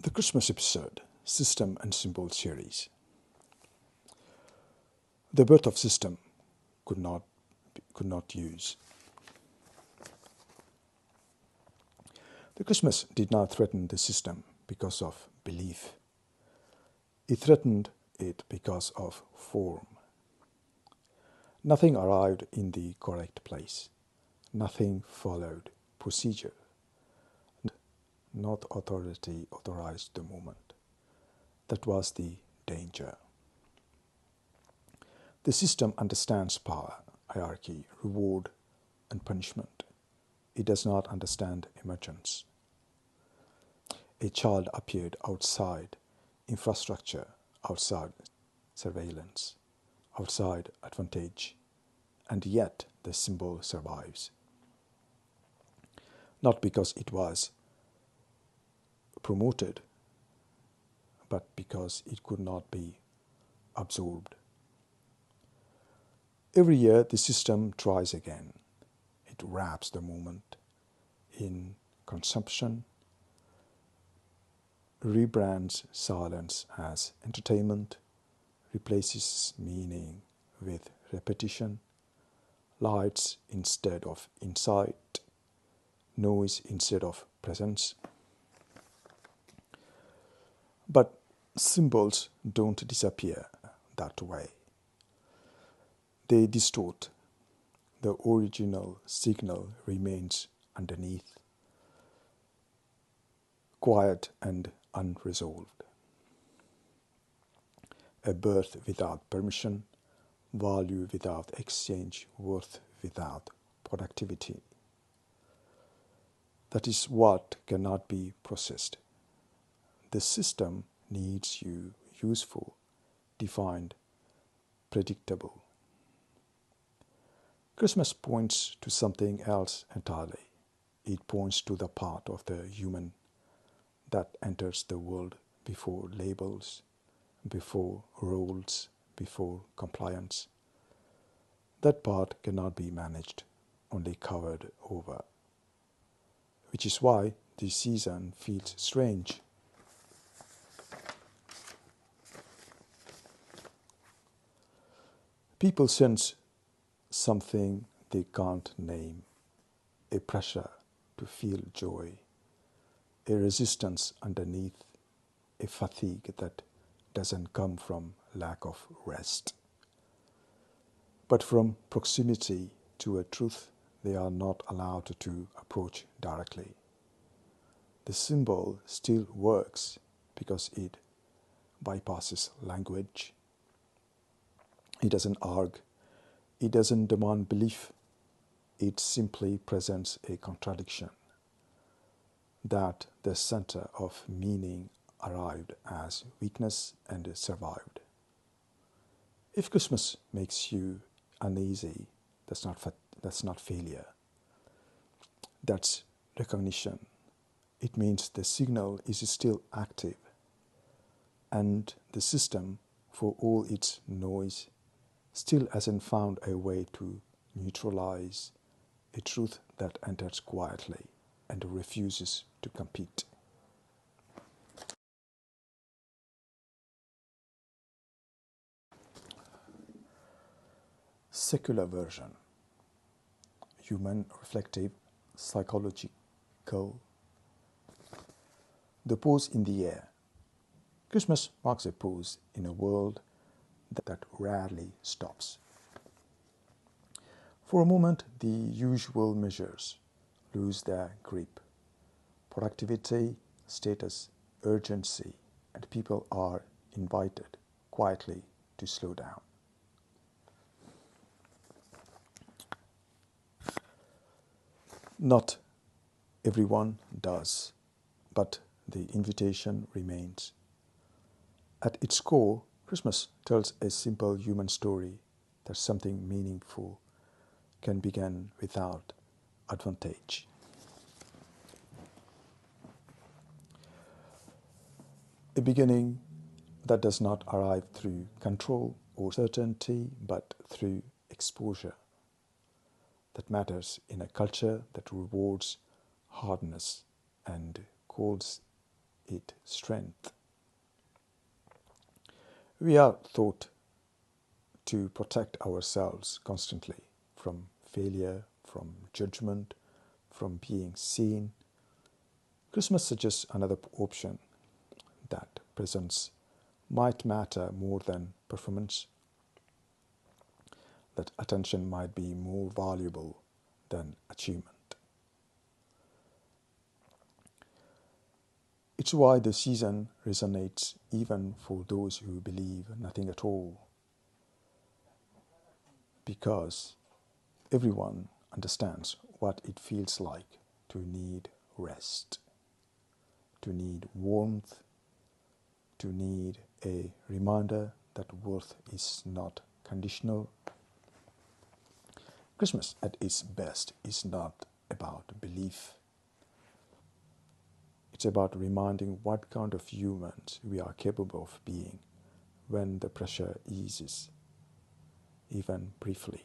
The Christmas episode, System and Symbol series. The birth of system could not use. The Christmas did not threaten the system because of belief. It threatened it because of form. Nothing arrived in the correct place. Nothing followed procedure. Not authority authorized the moment. That was the danger. The system understands power, hierarchy, reward, and punishment. It does not understand emergence. A child appeared outside infrastructure, outside surveillance, outside advantage, and yet the symbol survives. Not because it was promoted, but because it could not be absorbed. Every year the system tries again. It wraps the moment in consumption, rebrands silence as entertainment, replaces meaning with repetition, lights instead of insight, noise instead of presence. But symbols don't disappear that way. They distort. The original signal remains underneath, quiet and unresolved. A birth without permission, value without exchange, worth without productivity. That is what cannot be processed. The system needs you useful, defined, predictable. Christmas points to something else entirely. It points to the part of the human that enters the world before labels, before roles, before compliance. That part cannot be managed, only covered over. Which is why this season feels strange. People sense something they can't name, a pressure to feel joy, a resistance underneath, a fatigue that doesn't come from lack of rest, but from proximity to a truth they are not allowed to approach directly. The symbol still works because it bypasses language. It doesn't argue. It doesn't demand belief. It simply presents a contradiction that the center of meaning arrived as weakness and survived. If Christmas makes you uneasy, that's not failure. That's recognition. It means the signal is still active, and the system, for all its noise, still hasn't found a way to neutralize a truth that enters quietly and refuses to compete. Secular version. Human, reflective, psychological. The pause in the air. Christmas marks a pause in a world that rarely stops. For a moment, the usual measures lose their grip. Productivity, status, urgency, and people are invited quietly to slow down. Not everyone does, but the invitation remains. At its core, Christmas tells a simple human story that something meaningful can begin without advantage. A beginning that does not arrive through control or certainty, but through exposure. That matters in a culture that rewards hardness and calls it strength. We are taught to protect ourselves constantly from failure, from judgment, from being seen. Christmas suggests another option, that presence might matter more than performance, that attention might be more valuable than achievement. It's why the season resonates even for those who believe nothing at all, because everyone understands what it feels like to need rest, to need warmth, to need a reminder that worth is not conditional. Christmas at its best is not about belief. It's about reminding what kind of humans we are capable of being when the pressure eases, even briefly.